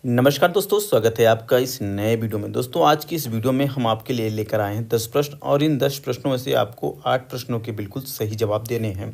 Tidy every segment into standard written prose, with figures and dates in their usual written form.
नमस्कार दोस्तों, स्वागत है आपका इस नए वीडियो में। दोस्तों आज की इस वीडियो में हम आपके लिए लेकर आए हैं 10 प्रश्न और इन 10 प्रश्नों में से आपको 8 प्रश्नों के बिल्कुल सही जवाब देने हैं।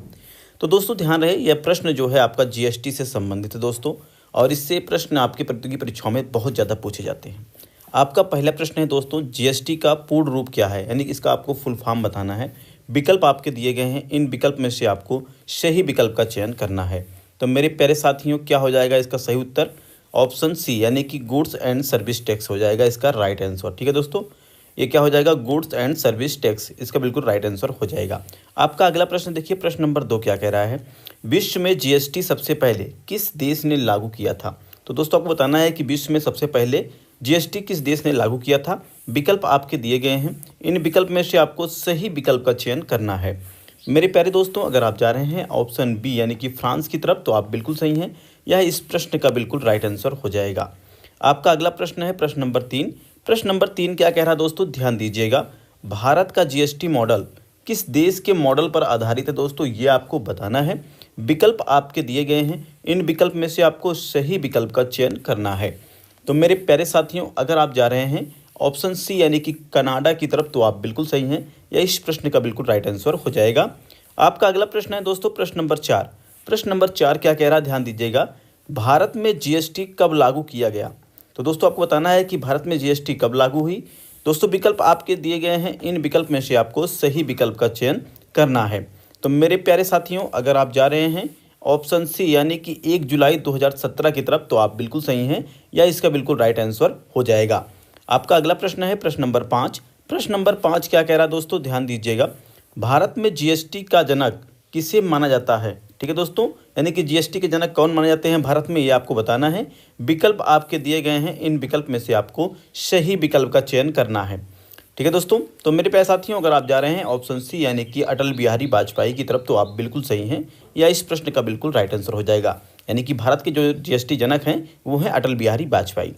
तो दोस्तों ध्यान रहे, यह प्रश्न जो है आपका जीएसटी से संबंधित है दोस्तों, और इससे प्रश्न आपकी प्रतियोगी परीक्षाओं में बहुत ज़्यादा पूछे जाते हैं। आपका पहला प्रश्न है दोस्तों, जीएसटी का पूर्ण रूप क्या है, यानी कि इसका आपको फुल फॉर्म बताना है। विकल्प आपके दिए गए हैं, इन विकल्प में से आपको सही विकल्प का चयन करना है। तो मेरे प्यारे साथियों, क्या हो जाएगा इसका सही उत्तर? ऑप्शन सी यानी कि गुड्स एंड सर्विस टैक्स हो जाएगा इसका राइट आंसर। ठीक है दोस्तों, ये क्या हो जाएगा? गुड्स एंड सर्विस टैक्स, इसका बिल्कुल राइट आंसर हो जाएगा। आपका अगला प्रश्न देखिए, प्रश्न नंबर 2 क्या कह रहा है? विश्व में जीएसटी सबसे पहले किस देश ने लागू किया था? तो दोस्तों आपको बताना है कि विश्व में सबसे पहले जीएसटी किस देश ने लागू किया था। विकल्प आपके दिए गए हैं, इन विकल्प में से आपको सही विकल्प का चयन करना है। मेरे प्यारे दोस्तों, अगर आप जा रहे हैं ऑप्शन बी यानी कि फ्रांस की तरफ, तो आप बिल्कुल सही हैं। यह इस प्रश्न का बिल्कुल राइट आंसर हो जाएगा। आपका अगला प्रश्न है प्रश्न नंबर 3। प्रश्न नंबर 3 क्या कह रहा है दोस्तों? ध्यान दीजिएगा। भारत का जीएसटी मॉडल किस देश के मॉडल पर आधारित है दोस्तों, ये आपको बताना है। विकल्प आपके दिए गए हैं, इन विकल्प में से आपको सही विकल्प का चयन करना है। तो मेरे प्यारे साथियों, अगर आप जा रहे हैं ऑप्शन सी यानी कि कनाडा की तरफ, तो आप बिल्कुल सही हैं। यह इस प्रश्न का बिल्कुल राइट आंसर हो जाएगा। आपका अगला प्रश्न है दोस्तों प्रश्न नंबर 4। प्रश्न नंबर 4 क्या कह रहा है? ध्यान दीजिएगा। भारत में जीएसटी कब लागू किया गया? तो दोस्तों आपको बताना है कि भारत में जीएसटी कब लागू हुई। दोस्तों विकल्प आपके दिए गए हैं, इन विकल्प में से आपको सही विकल्प का चयन करना है। तो मेरे प्यारे साथियों, अगर आप जा रहे हैं ऑप्शन सी यानी कि 1 जुलाई 2017 की तरफ, तो आप बिल्कुल सही हैं। या इसका बिल्कुल राइट आंसर हो जाएगा। आपका अगला प्रश्न है प्रश्न नंबर 5। प्रश्न नंबर 5 क्या कह रहा है दोस्तों? ध्यान दीजिएगा। भारत में जीएसटी का जनक किसे माना जाता है? ठीक है दोस्तों, यानी कि जीएसटी के जनक कौन माने जाते हैं भारत में, ये आपको बताना है। विकल्प आपके दिए गए हैं, इन विकल्प में से आपको सही विकल्प का चयन करना है। ठीक है दोस्तों, तो मेरे प्यारे साथियों, अगर आप जा रहे हैं ऑप्शन सी यानी कि अटल बिहारी वाजपेयी की तरफ, तो आप बिल्कुल सही हैं। या इस प्रश्न का बिल्कुल राइट आंसर हो जाएगा। यानी कि भारत के जो जीएसटी जनक हैं वो हैं अटल बिहारी वाजपेयी।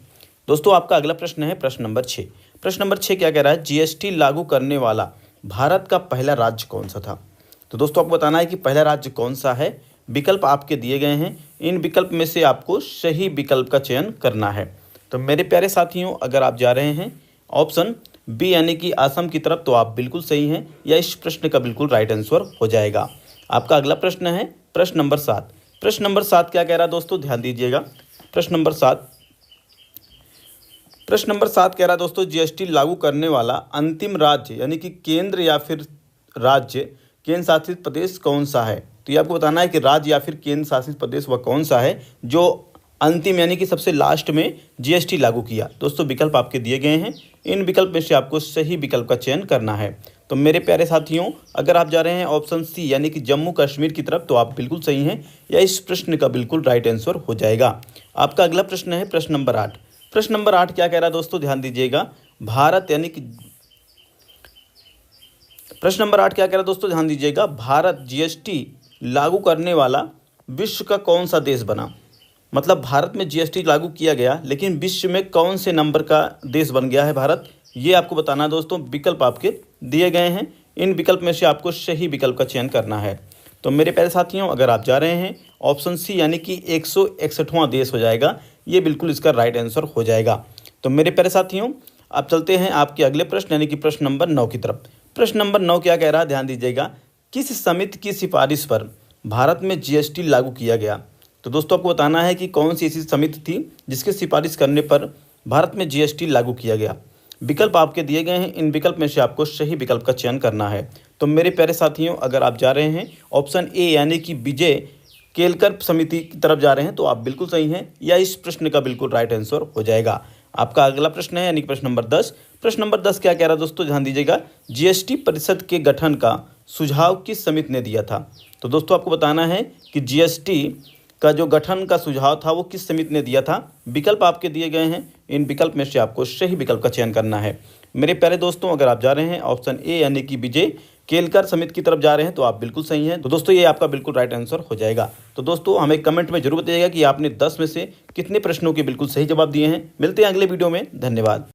दोस्तों आपका अगला प्रश्न है प्रश्न नंबर 6। प्रश्न नंबर 6 क्या कह रहा है? जीएसटी लागू करने वाला भारत का पहला राज्य कौन सा था? तो दोस्तों आपको बताना है कि पहला राज्य कौन सा है। विकल्प आपके दिए गए हैं, इन विकल्प में से आपको सही विकल्प का चयन करना है। तो मेरे प्यारे साथियों, अगर आप जा रहे हैं ऑप्शन बी यानी कि असम की तरफ, तो आप बिल्कुल सही हैं। या इस प्रश्न का बिल्कुल राइट आंसर हो जाएगा। आपका अगला प्रश्न है प्रश्न नंबर 7। प्रश्न नंबर 7 क्या कह रहा है दोस्तों? ध्यान दीजिएगा। प्रश्न नंबर 7 कह रहा है दोस्तों, जीएसटी लागू करने वाला अंतिम राज्य यानी कि केंद्र या फिर राज्य केंद्र शासित प्रदेश कौन सा है? तो ये आपको बताना है कि राज्य या फिर केंद्र शासित प्रदेश वह कौन सा है जो अंतिम यानी कि सबसे लास्ट में जीएसटी लागू किया। दोस्तों विकल्प आपके दिए गए हैं, इन विकल्प में से आपको सही विकल्प का चयन करना है। तो मेरे प्यारे साथियों, अगर आप जा रहे हैं ऑप्शन सी यानी कि जम्मू कश्मीर की तरफ, तो आप बिल्कुल सही हैं। या इस प्रश्न का बिल्कुल राइट आंसर हो जाएगा। आपका अगला प्रश्न है प्रश्न नंबर 8। प्रश्न नंबर 8 क्या कह रहा है दोस्तों? ध्यान दीजिएगा। भारत यानी कि प्रश्न नंबर 8 क्या कह रहा है दोस्तों? ध्यान दीजिएगा। भारत जीएसटी लागू करने वाला विश्व का कौन सा देश बना? मतलब भारत में जीएसटी लागू किया गया, लेकिन विश्व में कौन से नंबर का देश बन गया है भारत, ये आपको बताना है दोस्तों। विकल्प आपके दिए गए हैं, इन विकल्प में से आपको सही विकल्प का चयन करना है। तो मेरे प्यारे साथियों, अगर आप जा रहे हैं ऑप्शन सी यानी कि 161वां देश हो जाएगा। ये बिल्कुल इसका राइट आंसर हो जाएगा। तो मेरे प्यारे साथियों, आप चलते हैं आपके अगले प्रश्न यानी कि प्रश्न नंबर 9 की तरफ। प्रश्न नंबर 9 क्या कह रहा है? ध्यान दीजिएगा। किस समिति की सिफारिश पर भारत में जीएसटी लागू किया गया? तो दोस्तों आपको बताना है कि कौन सी ऐसी समिति थी जिसके सिफारिश करने पर भारत में जीएसटी लागू किया गया। विकल्प आपके दिए गए हैं, इन विकल्प में से आपको सही विकल्प का चयन करना है। तो मेरे प्यारे साथियों, अगर आप जा रहे हैं ऑप्शन ए यानी कि विजय केलकर समिति की तरफ जा रहे हैं, तो आप बिल्कुल सही हैं। या इस प्रश्न का बिल्कुल राइट आंसर हो जाएगा। आपका अगला प्रश्न है यानी कि प्रश्न नंबर 10। प्रश्न नंबर 10 क्या कह रहा है दोस्तों? ध्यान दीजिएगा। जीएसटी परिषद के गठन का सुझाव किस समिति ने दिया था? तो दोस्तों आपको बताना है कि जीएसटी का जो गठन का सुझाव था वो किस समिति ने दिया था। विकल्प आपके दिए गए हैं, इन विकल्प में से आपको सही विकल्प का चयन करना है। मेरे प्यारे दोस्तों, अगर आप जा रहे हैं ऑप्शन ए यानी कि विजय केलकर समिति की तरफ जा रहे हैं, तो आप बिल्कुल सही हैं। तो दोस्तों ये आपका बिल्कुल राइट आंसर हो जाएगा। तो दोस्तों हमें कमेंट में जरूर बताइएगा कि आपने 10 में से कितने प्रश्नों के बिल्कुल सही जवाब दिए हैं। मिलते हैं अगले वीडियो में। धन्यवाद।